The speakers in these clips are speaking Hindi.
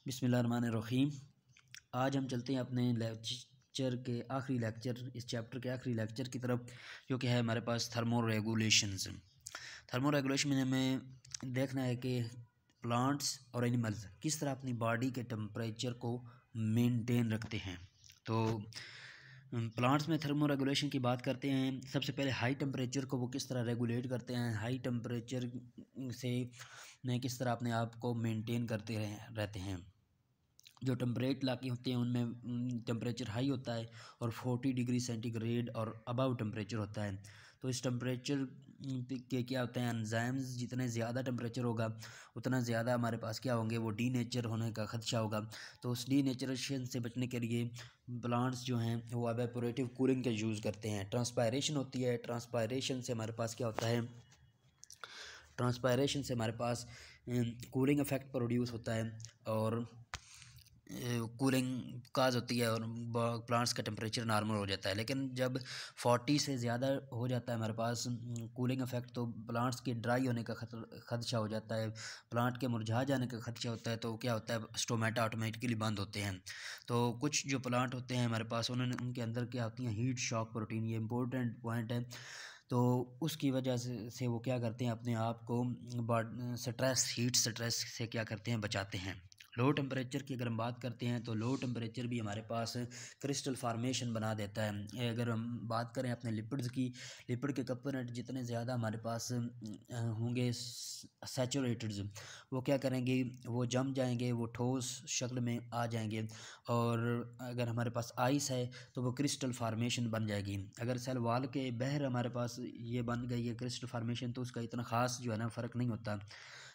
बिस्मिल्लाहिर्रहमानिर्रहीम। आज हम चलते हैं अपने लेक्चर के आखिरी लेक्चर इस चैप्टर के आखिरी लेक्चर की तरफ, जो कि है हमारे पास थर्मो रेगुलेशंस। थर्मो रेगुलेशन में हमें देखना है कि प्लांट्स और एनिमल्स किस तरह अपनी बॉडी के टेम्परेचर को मेंटेन रखते हैं। तो प्लांट्स में थर्मो रेगुलेशन की बात करते हैं। सबसे पहले हाई टेम्परेचर को वो किस तरह रेगुलेट करते हैं, हाई टेम्परेचर से किस तरह अपने आप को मेंटेन करते रहते हैं। जो टेम्परेट इलाके होते हैं उनमें टेम्परेचर हाई होता है और 40 डिग्री सेंटीग्रेड और अबव टेम्परेचर होता है। तो इस टेम्परेचर के क्या होते हैं, एंजाइम्स जितने ज़्यादा टेम्परेचर होगा उतना ज़्यादा हमारे पास क्या होंगे, वो डीनेचर होने का खदशा होगा। तो उस डीनेचरेशन से बचने के लिए प्लांट्स जो हैं वो एवेपोरेटिव कूलिंग का यूज़ करते हैं। ट्रांसपायरेशन होती है, ट्रांसपायरेशन से हमारे पास क्या होता है, ट्रांसपायरेशन से हमारे पास कूलिंग इफेक्ट प्रोड्यूस होता है और कूलिंग काज होती है और प्लांट्स का टेम्परेचर नॉर्मल हो जाता है। लेकिन जब 40 से ज़्यादा हो जाता है हमारे पास कूलिंग इफेक्ट, तो प्लांट्स के ड्राई होने का खदशा हो जाता है, प्लांट के मुरझा जाने का खदशा होता है। तो क्या होता है, स्टोमेटा ऑटोमेटिकली बंद होते हैं। तो कुछ जो प्लांट होते हैं हमारे पास, उनके अंदर क्या होती हैं, हीट शॉक प्रोटीन, ये इंपॉर्टेंट पॉइंट है। तो उसकी वजह से वो क्या करते हैं, अपने आप को हीट स्ट्रेस से क्या करते हैं, बचाते हैं। लो टेम्परेचर की अगर हम बात करते हैं तो लो टेम्परेचर भी हमारे पास क्रिस्टल फार्मेशन बना देता है। अगर हम बात करें अपने लिपिड्स की, लिपिड के कंपोनेंट जितने ज़्यादा हमारे पास होंगे सैचुरेटेड, वो क्या करेंगे, वो जम जाएंगे, वो ठोस शक्ल में आ जाएंगे। और अगर हमारे पास आइस है तो वो क्रिस्टल फार्मेशन बन जाएगी। अगर सेल वाल के बहर हमारे पास ये बन गई है क्रिस्टल फार्मेशन, तो उसका इतना ख़ास जो है ना फ़र्क नहीं होता।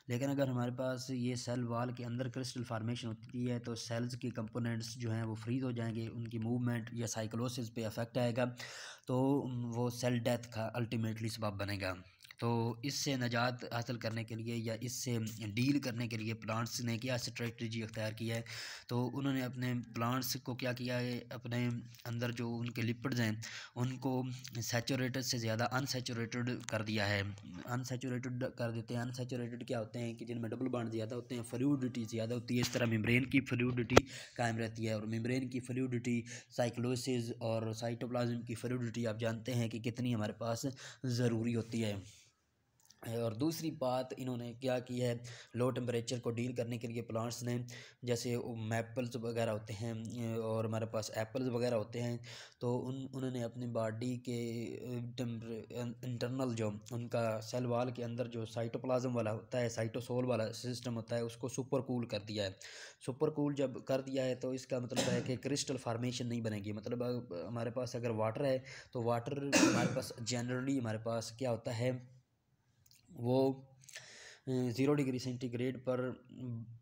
लेकिन अगर हमारे पास ये सेल वाल के अंदर क्रिस्टल फार्मेशन होती है तो सेल्स की कंपोनेंट्स जो हैं वो फ्रीज हो जाएंगे, उनकी मूवमेंट या साइक्लोसिस पे अफेक्ट आएगा, तो वो सेल डेथ का अल्टीमेटली सबब बनेगा। तो इससे निजात हासिल करने के लिए या इससे डील करने के लिए प्लांट्स ने क्या स्ट्रेटजी अख्तियार की है, तो उन्होंने अपने प्लांट्स को क्या किया है, अपने अंदर जो उनके लिपिड्स हैं उनको सैचुरेटेड से ज़्यादा अनसैचुरेटेड कर दिया है। अनसैचुरेटेड कर देते हैं। अनसैचुरेटेड क्या होते हैं कि जिनमें डबल बॉन्ड ज़्यादा होते हैं, फ्लूइडिटी ज़्यादा होती है। इस तरह मेम्ब्रेन की फ्लूइडिटी कायम रहती है, और मेम्ब्रेन की फ्लूइडिटी, साइक्लोसिस और साइटोप्लाज्म की फ्लूइडिटी आप जानते हैं कि कितनी हमारे पास ज़रूरी होती है। और दूसरी बात इन्होंने क्या की है, लो टेम्परेचर को डील करने के लिए प्लांट्स ने, जैसे मैपल्स वगैरह होते हैं और हमारे पास एप्पल्स वगैरह होते हैं, तो उन्होंने अपनी बॉडी के इंटरनल जो उनका सेल वाल के अंदर जो साइटोप्लाज्म वाला होता है, साइटोसोल वाला सिस्टम होता है, उसको सुपर कूल कर दिया है। सुपर कूल जब कर दिया है तो इसका मतलब है कि क्रिस्टल फार्मेशन नहीं बनेगी। मतलब हमारे पास अगर वाटर है तो वाटर हमारे पास जनरली हमारे पास क्या होता है, वो 0 डिग्री सेंटीग्रेड पर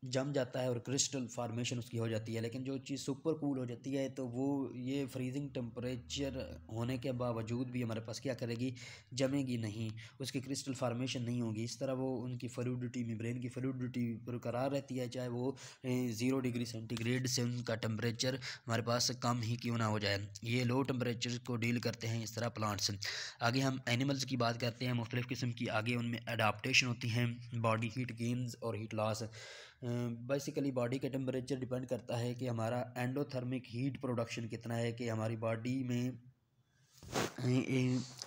जम जाता है और क्रिस्टल फार्मेशन उसकी हो जाती है। लेकिन जो चीज़ सुपर कूल हो जाती है तो वो ये फ्रीजिंग टेम्परेचर होने के बावजूद भी हमारे पास क्या करेगी, जमेगी नहीं, उसकी क्रिस्टल फार्मेशन नहीं होगी। इस तरह वो उनकी फ्लूइडिटी, मेम्ब्रेन की फ्लूइडिटी बरकरार रहती है, चाहे वो 0 डिग्री सेंटीग्रेड से उनका टेम्परेचर हमारे पास कम ही क्यों ना हो जाए। ये लो टेम्परेचर को डील करते हैं इस तरह प्लांट्स। आगे हम एनिमल्स की बात करते हैं। मुख्तलिफ़ किस्म की आगे उनमें अडाप्टेशन होती हैं, बॉडी हीट गेन्स और हीट लॉस। बेसिकली बॉडी का टेम्परेचर डिपेंड करता है कि हमारा एंडोथर्मिक हीट प्रोडक्शन कितना है, कि हमारी बॉडी में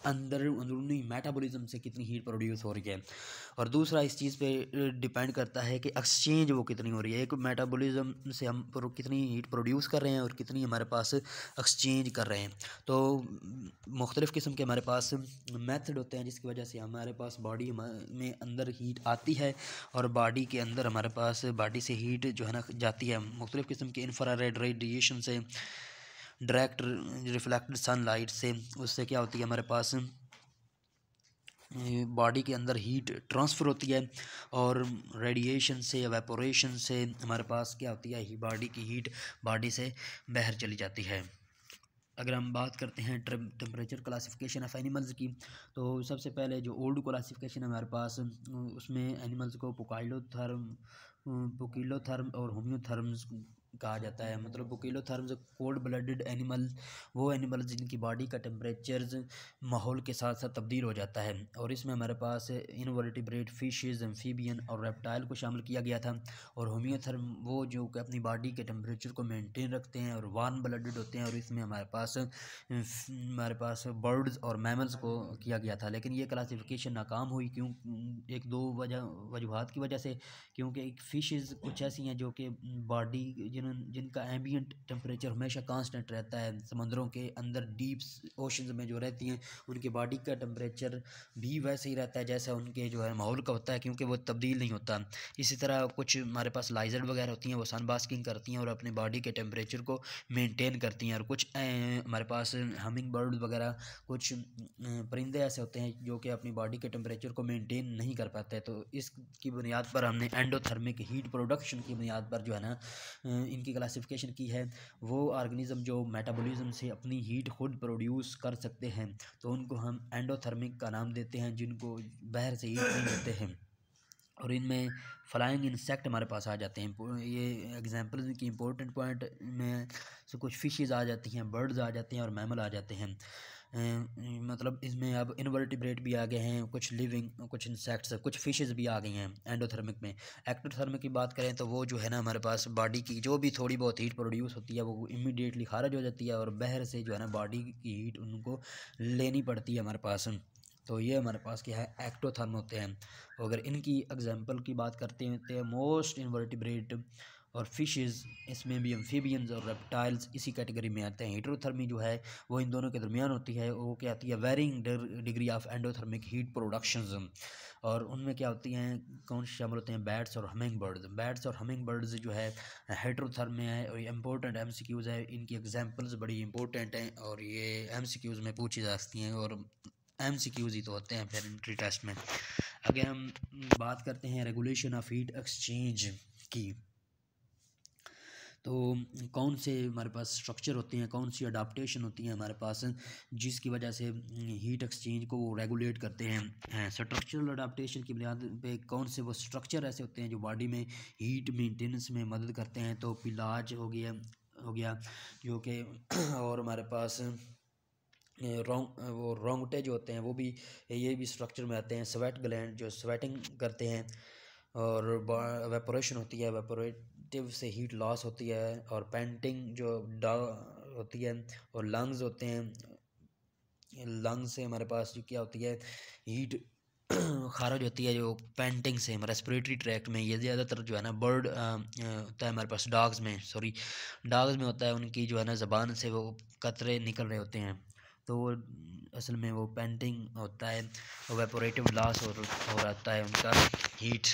अंदरूनी मेटाबॉलिज्म से कितनी हीट प्रोड्यूस हो रही है। और दूसरा इस चीज़ पे डिपेंड करता है कि एक्सचेंज वो कितनी हो रही है। एक मेटाबॉलिज्म से हम कितनी हीट प्रोड्यूस कर रहे हैं और कितनी हमारे पास एक्सचेंज कर रहे हैं। तो मुख्तलिफ़ किस्म के हमारे पास मेथड होते हैं जिसकी वजह से हमारे पास बॉडी में अंदर हीट आती है और बॉडी के अंदर हमारे पास बॉडी से हीट जो है ना जाती है मुख्तलिफ़ किस्म के इंफ्रारेड रेडिएशन से, डायरेक्ट रिफ्लेक्टेड सनलाइट से। उससे क्या होती है, हमारे पास बॉडी के अंदर हीट ट्रांसफ़र होती है और रेडिएशन से, एवेपोरेशन से हमारे पास क्या होती है, बॉडी की हीट बॉडी से बाहर चली जाती है। अगर हम बात करते हैं टेम्परेचर क्लासिफिकेशन ऑफ एनिमल्स की, तो सबसे पहले जो ओल्ड क्लासिफिकेशन है हमारे पास, उसमें एनिमल्स को पोकिलोथर्म और होम्योथर्म्स कहा जाता है। मतलब बुकीलोथर्म्स कोल्ड ब्लडेड एनिमल, वो एनिमल जिनकी बॉडी का टेम्परेचर माहौल के साथ साथ तब्दील हो जाता है। और इसमें हमारे पास इनवर्टिब्रेट फिशेस, एम्फीबियन और रेप्टाइल को शामिल किया गया था। और होमियोथर्म वो जो कि अपनी बॉडी के टेम्परेचर को मेंटेन रखते हैं और वार्म ब्लडेड होते हैं। और इसमें हमारे पास बर्ड्स और मैमल्स को किया गया था। लेकिन ये क्लासिफिकेशन नाकाम हुई, क्यों? एक दो वजूहात की वजह से। क्योंकि एक फ़िशेज़ कुछ ऐसी हैं जो कि बॉडी जिनका एम्बिएंट टेम्परेचर हमेशा कांस्टेंट रहता है, समंदरों के अंदर डीप ओशंस में जो रहती हैं उनकी बॉडी का टेम्परेचर भी वैसे ही रहता है जैसा उनके जो है माहौल का होता है, क्योंकि वो तब्दील नहीं होता। इसी तरह कुछ हमारे पास लाइजर्ड वगैरह होती हैं, वो सन बास्किंग करती हैं और अपनी बॉडी के टेम्परेचर को मेंटेन करती हैं। और कुछ हमारे पास हमिंग बर्ड वगैरह कुछ परिंदे ऐसे होते हैं जो कि अपनी बॉडी के टेम्परेचर को मेंटेन नहीं कर पाते। तो इसकी बुनियाद पर हमने एंडोथर्मिक हीट प्रोडक्शन की बुनियाद पर जो है ना इनकी क्लासिफिकेशन की है। वो ऑर्गेनिज्म जो मेटाबॉलिज्म से अपनी हीट खुद प्रोड्यूस कर सकते हैं तो उनको हम एंडोथर्मिक का नाम देते हैं, जिनको बाहर से हीट नहीं देते हैं। और इनमें फ्लाइंग इंसेक्ट हमारे पास आ जाते हैं। ये एग्जांपल की इंपॉर्टेंट पॉइंट में से कुछ फिशेस आ जाती हैं, बर्ड्स आ जाते हैं और मैमल आ जाते हैं। मतलब इसमें अब इनवर्टिब्रेट भी आ गए हैं, कुछ लिविंग, कुछ इंसेक्ट्स, कुछ फिशेस भी आ गई हैं एंडोथर्मिक में। एक्टोथर्मिक की बात करें तो वो जो है ना हमारे पास बॉडी की जो भी थोड़ी बहुत हीट प्रोड्यूस होती है वो इमीडिएटली खारिज हो जाती है और बाहर से जो है ना बॉडी की हीट उनको लेनी पड़ती है हमारे पास। तो ये हमारे पास क्या है, एक्टोथर्म होते हैं। अगर इनकी एग्जांपल की बात करते हैं तो मोस्ट इनवर्टिब्रेट और फिशेस, इसमें भी एम्फीबियंस और रेप्टाइल्स इसी कैटेगरी में आते हैं। हेटेरोथर्मी जो है वो इन दोनों के दरमियान होती है, वो क्या आती है, varying degree of endothermic heat production. और उनमें क्या होती हैं, कौन शामिल होते हैं, बैट्स और हमिंग बर्ड्स। बैट्स और हमिंग बर्ड्स जो है हेटेरोथर्म में है। और ये इंपॉर्टेंट एमसीक्यूज़ है, इनकी एग्जांपल्स बड़ी इंपॉर्टेंट हैं और ये एमसीक्यूज़ में पूछी जा सकती हैं और एमसीक्यूज़ ही तो होते हैं फिर एंट्री टेस्ट में। अगर हम बात करते हैं रेगुलेशन ऑफ हीट एक्सचेंज की, तो कौन से हमारे पास स्ट्रक्चर होते हैं, कौन सी अडाप्टेशन होती हैं हमारे पास जिसकी वजह से हीट एक्सचेंज को रेगुलेट करते हैं। स्ट्रक्चरल अडाप्टेशन की बुनियाद पे कौन से वो स्ट्रक्चर ऐसे होते हैं जो बॉडी में हीट मेंटेनेंस में मदद करते हैं। तो पिलाज हो गया जो कि और हमारे पास रोंगटे जो होते हैं वो भी ये भी स्ट्रक्चर में आते हैं। स्वेट ग्लैंड जो स्वेटिंग करते हैं और वेपोरेशन होती है, वेपोरेटिव से हीट लॉस होती है। और पेंटिंग जो होती है। और लंग्स होते हैं, लंग्स से हमारे पास जो क्या होती है, हीट खारिज होती है जो पेंटिंग से रेस्पिरेटरी ट्रैक्ट में। ये ज़्यादातर जो है ना बर्ड होता है हमारे पास, डॉग्स में होता है, उनकी जो है ना ज़बान से वो कतरे निकल रहे होते हैं तो वो असल में वो पेंटिंग होता है, वेपोरेटिव लॉस हो रहता है उनका हीट।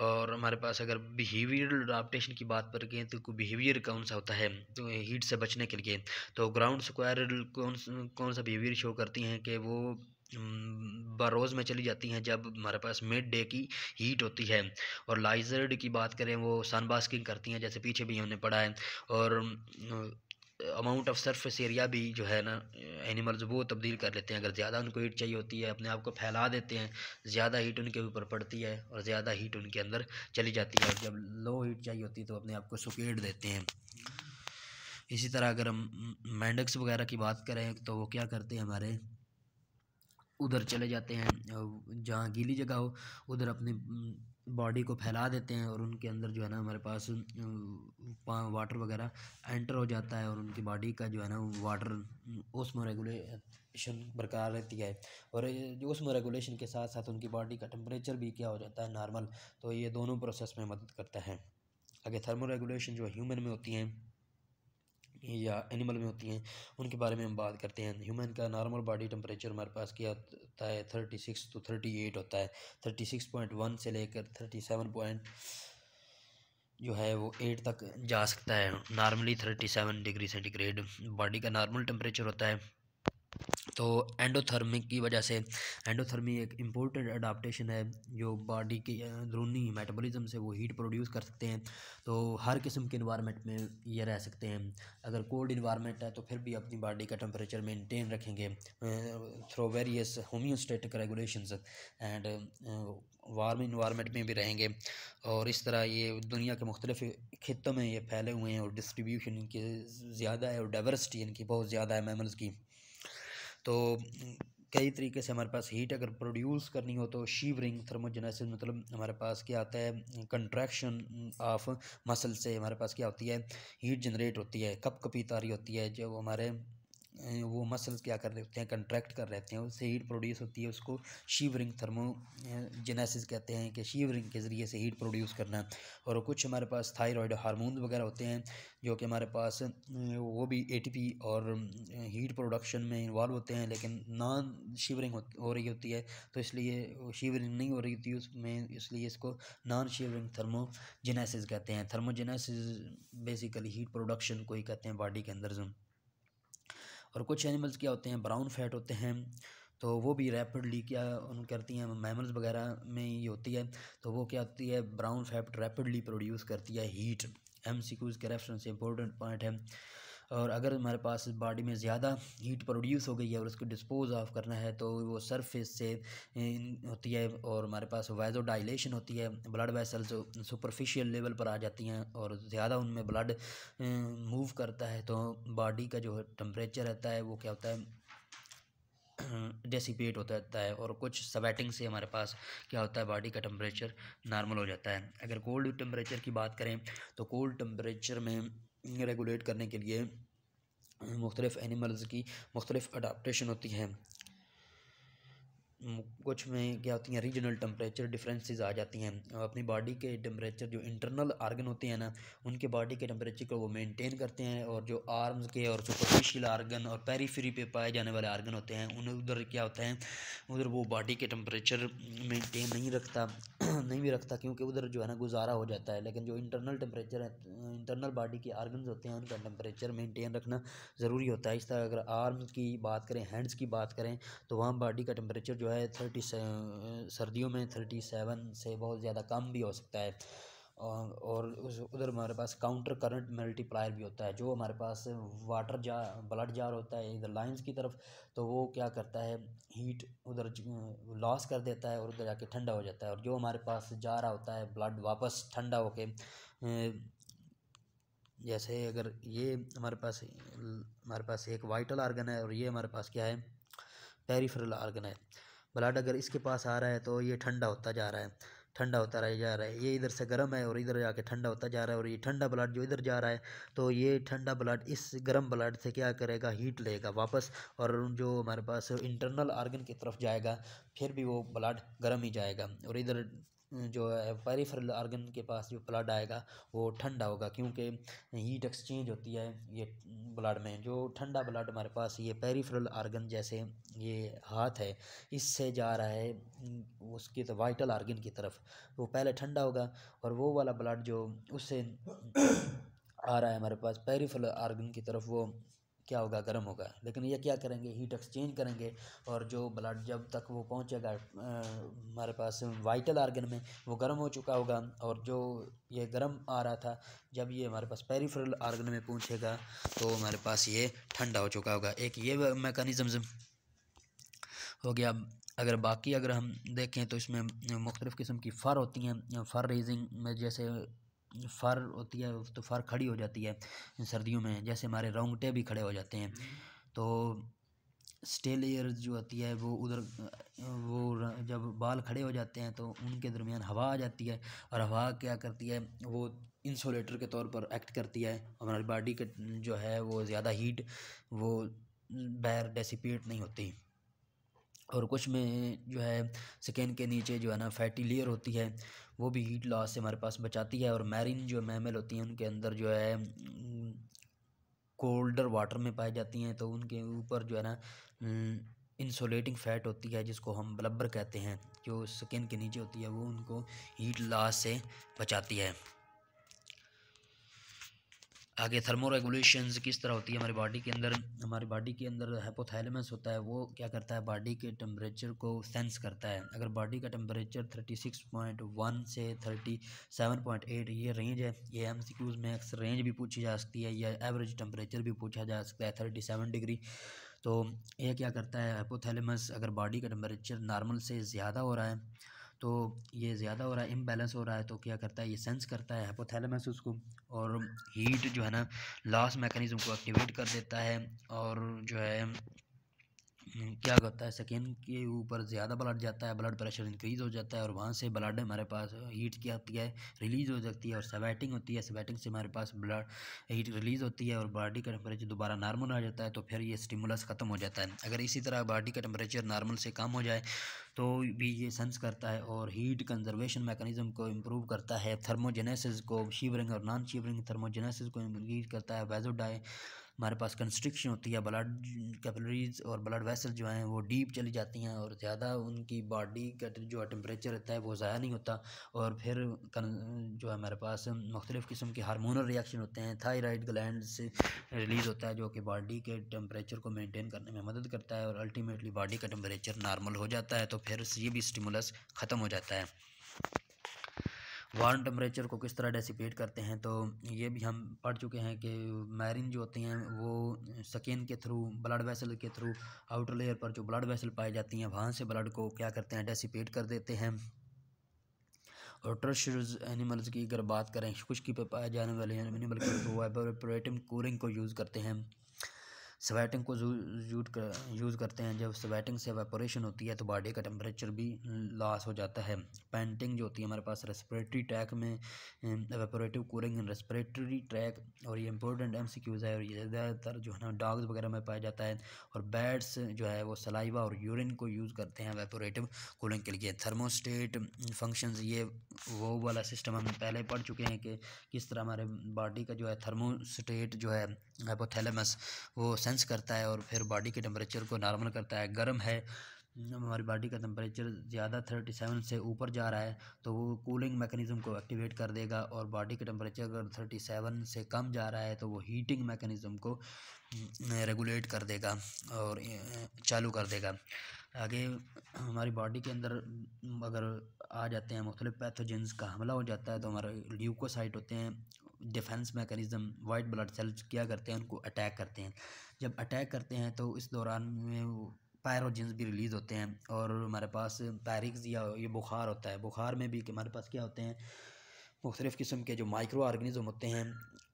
और हमारे पास अगर बिहेवियरल अडाप्टेशन की बात करें तो बिहेवियर कौन सा होता है तो हीट से बचने के लिए, तो ग्राउंड स्क्वायरल कौन सा बिहेवियर शो करती हैं कि वो बरोज़ में चली जाती हैं जब हमारे पास मिड डे की हीट होती है। और लाइजर्ड की बात करें वो सन बास्किंग करती हैं, जैसे पीछे भी हमने पढ़ा है। और अमाउंट ऑफ सरफेस एरिया भी जो है ना एनिमल्स वो तब्दील कर लेते हैं। अगर ज़्यादा उनको हीट चाहिए होती है अपने आप को फैला देते हैं, ज़्यादा हीट उनके ऊपर पड़ती है और ज़्यादा हीट उनके अंदर चली जाती है। और जब लो हीट चाहिए होती है तो अपने आप को सुकेड़ देते हैं। इसी तरह अगर हम मेंढक्स वगैरह की बात करें तो वो क्या करते हैं, हमारे उधर चले जाते हैं जहाँ गीली जगह हो, उधर अपनी बॉडी को फैला देते हैं और उनके अंदर जो है ना हमारे पास वाटर वगैरह एंटर हो जाता है और उनकी बॉडी का जो है ना वाटर ओस्मो रेगुलेशन बरकरार रहती है। और जो ओस्मो रेगुलेशन के साथ साथ उनकी बॉडी का टेम्परेचर भी क्या हो जाता है, नॉर्मल। तो ये दोनों प्रोसेस में मदद करता है। आगे थर्मो रेगुलेशन जो ह्यूमन में होती हैं या एनिमल में होती हैं उनके बारे में हम बात करते हैं। ह्यूमन का नॉर्मल बॉडी टेम्परेचर हमारे पास क्या होता है, 36 to 38 होता है। 36.1 से लेकर 37 जो है वो 8 तक जा सकता है। नॉर्मली 37 डिग्री सेंटीग्रेड बॉडी का नॉर्मल टेम्परेचर होता है। तो एंडोथर्मिक की वजह से, एंडोथर्मी एक इम्पोर्टेंट अडाप्टेशन है जो बॉडी की अंदरूनी मेटाबॉलिज्म से वो हीट प्रोड्यूस कर सकते हैं। तो हर किस्म के इन्वायरमेंट में ये रह सकते हैं। अगर कोल्ड इन्वायरमेंट है तो फिर भी अपनी बॉडी का टेम्परेचर मेंटेन रखेंगे through various homeostatic regulations and warm environment में भी रहेंगे। और इस तरह ये दुनिया के मुख्तलिफ खित्तों में ये फैले हुए हैं और डिस्ट्रीब्यूशन इनकी ज़्यादा है और डाइवर्सिटी इनकी बहुत ज़्यादा है मैमल्स की। तो कई तरीके से हमारे पास हीट अगर प्रोड्यूस करनी हो तो शीवरिंग थर्मोजेनेसिस, मतलब हमारे पास क्या आता है, कंट्रैक्शन ऑफ मसल से हमारे पास क्या होती है, हीट जनरेट होती है, कपकपी तारी होती है, जो हमारे वो मसल्स क्या कर रहे होते हैं, कंट्रैक्ट कर रहे होते हैं, उससे हीट प्रोड्यूस होती है। उसको शीवरिंग थर्मोजेनेसिस कहते हैं कि शीवरिंग के ज़रिए से हीट प्रोड्यूस करना। और कुछ हमारे पास थायराइड हार्मोन वगैरह होते हैं जो कि हमारे पास वो भी एटीपी और हीट प्रोडक्शन में इन्वॉल्व होते हैं, लेकिन नॉन शीवरिंग हो रही होती है, तो इसलिए शीवरिंग नहीं हो रही थी उसमें, इसलिए इसको नॉन शीवरिंग थर्मोजेनेसिस कहते हैं। थर्मोजेनेसिस बेसिकली हीट प्रोडक्शन को ही कहते हैं बॉडी के अंदर। और कुछ एनिमल्स क्या होते हैं, ब्राउन फैट होते हैं, तो वो भी रैपिडली क्या उन करती हैं, मैमल्स वगैरह में ये होती है, तो वो क्या होती है, ब्राउन फैट रैपिडली प्रोड्यूस करती है हीट। एमसीक्यूज़ के रेफरेंस से इंपॉर्टेंट पॉइंट है। और अगर हमारे पास बॉडी में ज़्यादा हीट प्रोड्यूस हो गई है और उसको डिस्पोज ऑफ करना है तो वो सरफेस से होती है, और हमारे पास वाइजो डायलेशन होती है, ब्लड वेसल्स सुपरफिशियल लेवल पर आ जाती हैं और ज़्यादा उनमें ब्लड मूव करता है, तो बॉडी का जो टेम्परेचर रहता है वो क्या होता है, डेसिपेट होता रहता है। और कुछ स्वेटिंग से हमारे पास क्या होता है, बॉडी का टेम्परेचर नॉर्मल हो जाता है। अगर कोल्ड टेम्परेचर की बात करें तो कोल्ड टेम्परेचर में रेगुलेट करने के लिए मुख्तलिफ़ एनिमल्स की मुख्तलिफ़ अडाप्टेशन होती हैं। कुछ में क्या होती हैं, रीजनल टेम्परेचर डिफरेंसेस आ जाती हैं। अपनी बॉडी के टेम्परेचर जो इंटरनल आर्गन होते हैं ना, उनके बॉडी के टेम्परेचर को वो मेंटेन करते हैं, और जो आर्म्स के और सुपरफिशियल आर्गन और पेरीफेरी पे पाए जाने वाले आर्गन होते हैं उन उधर क्या होता है, उधर वो बॉडी के टेम्परेचर मेंटेन नहीं रखता नहीं भी रखता, क्योंकि उधर जो है ना गुजारा हो जाता है। लेकिन जो इंटरनल टेम्परेचर है, इंटरनल बॉडी के आर्गन्स होते हैं, उनका टेम्परेचर मेंटेन रखना ज़रूरी होता है। इस तरह अगर आर्म्स की बात करें, हैंड्स की बात करें, तो वहाँ बॉडी का टेम्परेचर जो है सर्दियों में 37 से बहुत ज़्यादा कम भी हो सकता है। और उधर हमारे पास काउंटर करंट मल्टीप्लायर भी होता है, जो हमारे पास वाटर जार ब्लड जार होता है इधर लाइंस की तरफ, तो वो क्या करता है, हीट उधर लॉस कर देता है और उधर जाके ठंडा हो जाता है, और जो हमारे पास जा रहा होता है ब्लड वापस ठंडा होके जैसे अगर ये हमारे पास एक वाइटल आर्गन है और ये हमारे पास क्या है, पेरिफेरल आर्गन है। ब्लड अगर इसके पास आ रहा है तो ये ठंडा होता जा रहा है, ठंडा होता रह जा रहा है, ये इधर से गर्म है और इधर जाके ठंडा होता जा रहा है, और ये ठंडा ब्लड जो इधर जा रहा है, तो ये ठंडा ब्लड इस गर्म ब्लड से क्या करेगा, हीट लेगा वापस, और जो हमारे पास इंटरनल आर्गन की तरफ जाएगा फिर भी वो ब्लड गर्म ही जाएगा, और इधर जो है पेरिफेरल आर्गन के पास जो ब्लड आएगा वो ठंडा होगा, क्योंकि हीट एक्सचेंज होती है ये ब्लड में। जो ठंडा ब्लड हमारे पास ये पेरिफेरल आर्गन जैसे ये हाथ है इससे जा रहा है उसकी तो वाइटल आर्गन की तरफ, वो पहले ठंडा होगा, और वो वाला ब्लड जो उससे आ रहा है हमारे पास पेरिफेरल आर्गन की तरफ, वो क्या होगा, गर्म होगा। लेकिन ये क्या करेंगे, हीट एक्सचेंज करेंगे, और जो ब्लड जब तक वो पहुंचेगा हमारे पास वाइटल आर्गन में, वो गर्म हो चुका होगा, और जो ये गर्म आ रहा था जब ये हमारे पास पेरिफेरल आर्गन में पहुंचेगा तो हमारे पास ये ठंडा हो चुका होगा। एक ये मैकेनिज़्म हो गया। अगर बाकी अगर हम देखें तो इसमें मुख्तलिफ़ किस्म की फ़र होती हैं, फ़र रेजिंग में जैसे फ़र होती है तो फ़र खड़ी हो जाती है सर्दियों में, जैसे हमारे रोंगटे भी खड़े हो जाते हैं। तो स्टेल एयर जो होती है वो उधर जब बाल खड़े हो जाते हैं तो उनके दरमियान हवा आ जाती है, और हवा क्या करती है, वो इंसुलेटर के तौर पर एक्ट करती है, हमारी बॉडी के जो है वो ज़्यादा हीट वो बाहर डेसिपेट नहीं होती। और कुछ में जो है स्किन के नीचे जो है ना फैटी लेयर होती है, वो भी हीट लॉस से हमारे पास बचाती है। और मैरीन जो मैमल होती हैं उनके अंदर जो है कोल्डर वाटर में पाई जाती हैं, तो उनके ऊपर जो है ना इंसुलेटिंग फैट होती है जिसको हम ब्लबर कहते हैं, जो स्किन के नीचे होती है, वो उनको हीट लॉस से बचाती है। आगे थर्मो रेगुलेशंस किस तरह होती है हमारी बॉडी के अंदर। हमारी बॉडी के अंदर हाइपोथैलेमस होता है, वो क्या करता है, बॉडी के टेम्परेचर को सेंस करता है। अगर बॉडी का टेम्परेचर 36.1 से 37.8 ये रेंज है, ये एमसीक्यूज़ में अक्सर रेंज भी पूछी जा सकती है या एवरेज टेम्परेचर भी पूछा जा सकता है 37 डिग्री। तो ये क्या करता है हाइपोथैलेमस, अगर बॉडी का टेम्परेचर नॉर्मल से ज़्यादा हो रहा है, तो ये ज़्यादा हो रहा है, इम्बैलेंस हो रहा है, तो क्या करता है, ये सेंस करता है हाइपोथैलेमस उसको, और हीट जो है ना लॉस मैकेनिज्म को एक्टिवेट कर देता है। और जो है क्या करता है, स्किन के ऊपर ज़्यादा ब्लड जाता है, ब्लड प्रेशर इंक्रीज़ हो जाता है, और वहाँ से ब्लड हमारे पास हीट क्या होती है, रिलीज़ हो जाती है, और स्वेटिंग होती है। स्वेटिंग से हमारे पास ब्लड हीट रिलीज़ होती है और बॉडी का टेम्परेचर दोबारा नॉर्मल आ जाता है, तो फिर ये स्टिमुलस ख़त्म हो जाता है। अगर इसी तरह बॉडी का टेम्परेचर नॉर्मल से कम हो जाए तो भी ये सेंस करता है और हीट कंजर्वेशन मैकेनिज्म को इम्प्रूव करता है, थर्मोजेनेसिस को, शीवरिंग और नॉन शीवरिंग थर्मोजेनेसिस को इंक्रीज करता है। वैसोडाई हमारे पास कंस्ट्रिक्शन होती है, ब्लड कैपिलरीज और ब्लड वेसल जो हैं वो डीप चली जाती हैं, और ज़्यादा उनकी बॉडी का जो टेम्परेचर रहता है वो ज़्यादा नहीं होता। और फिर जो है हमारे पास मुख्तलिफ़ किस्म के हार्मोनल रिएक्शन होते हैं, थायराइड ग्लैंड से रिलीज़ होता है, जो कि बॉडी के टेम्परेचर को मेंटेन करने में मदद करता है, और अल्टीमेटली बॉडी का टेम्परेचर नॉर्मल हो जाता है, तो फिर ये भी स्टिमुलस ख़त्म हो जाता है। वार्म टेम्परेचर को किस तरह डेसिपेट करते हैं, तो ये भी हम पढ़ चुके हैं कि मैरिन जो होती हैं वो स्किन के थ्रू, ब्लड वेसल के थ्रू, आउटर लेयर पर जो ब्लड वेसल पाई जाती हैं वहाँ से ब्लड को क्या करते हैं, डेसिपेट कर देते हैं। और टर्शियस एनिमल्स की अगर बात करें, खुश्की पे पाए जाने वाले एनिमल के, तो एवापोरेटिव कूलिंग को यूज़ करते हैं। स्वेटिंग को यूज़ करते हैं। जब स्वेटिंग से एवापोरेशन होती है तो बॉडी का टेम्परेचर भी लॉस हो जाता है। पैंटिंग जो होती है हमारे पास रेस्पिरेटरी ट्रैक में, एवापोरेटिव कूलिंग इन रेस्पिरेटरी ट्रैक, और ये इंपॉर्टेंट एमसीक्यूज़ है, और ये ज़्यादातर जो है ना डॉग्स वगैरह में पाया जाता है। और बैट्स जो है वो सलाइवा और यूरिन को यूज़ करते हैं एवापोरेटिव कूलिंग के लिए। थर्मोस्टेट फंक्शंस, ये वो वाला सिस्टम हम पहले पढ़ चुके हैं कि किस तरह हमारे बॉडी का जो है थर्मोस्टेट जो है हाइपोथैलेमस वो सेंस करता है और फिर बॉडी के टेम्परेचर को नॉर्मल करता है। गर्म है, हमारी बॉडी का टेम्परेचर ज़्यादा 37 से ऊपर जा रहा है तो वो कूलिंग मैकेनिज़्म को एक्टिवेट कर देगा, और बॉडी का टेम्परेचर अगर 37 से कम जा रहा है तो वो हीटिंग मैकेनिज़्म को रेगुलेट कर देगा और चालू कर देगा। आगे हमारी बॉडी के अंदर अगर आ जाते हैं मुख्तलिफ पैथोजेंस का हमला हो जाता है, तो हमारे ल्यूकोसाइट होते हैं, defence mechanism, white blood cells क्या करते हैं, उनको अटैक करते हैं। जब अटैक करते हैं तो इस दौरान में वो पायरोजेंस भी रिलीज़ होते हैं, और हमारे पास पैरिक्स या ये बुखार होता है। बुखार में भी कि हमारे पास क्या होते हैं, मुख्तलिफ़ किस्म के जो माइक्रो ऑर्गेनिज़म होते हैं,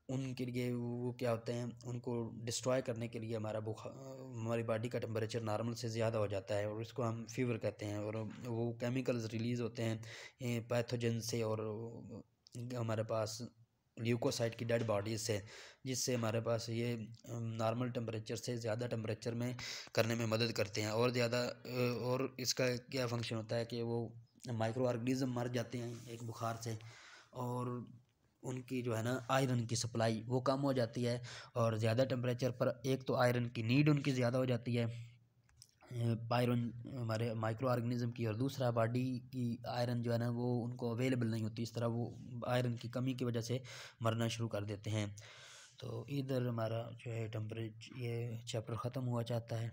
उनके लिए वो क्या होते हैं, उनको डिस्ट्रॉय करने के लिए हमारी बॉडी का टेम्परेचर नॉर्मल से ज़्यादा हो जाता है, और इसको हम फीवर कहते हैं। और वो केमिकल्स रिलीज़ होते हैं पैथोजन से, और हमारे पास ल्यूकोसाइट की डेड बॉडीज से, जिससे हमारे पास ये नॉर्मल टेम्परेचर से ज़्यादा टेम्परेचर में करने में मदद करते हैं। और ज़्यादा और इसका क्या फंक्शन होता है कि वो माइक्रो ऑर्गेनिज्म मर जाते हैं एक बुखार से, और उनकी जो है ना आयरन की सप्लाई वो कम हो जाती है। और ज़्यादा टेम्परेचर पर एक तो आयरन की नीड उनकी ज़्यादा हो जाती है, आयरन हमारे माइक्रो ऑर्गेनिज्म की, और दूसरा बॉडी की आयरन जो है ना वो उनको अवेलेबल नहीं होती, इस तरह वो आयरन की कमी की वजह से मरना शुरू कर देते हैं। तो इधर हमारा जो है टेम्परेचर ये चैप्टर ख़त्म हुआ चाहता है।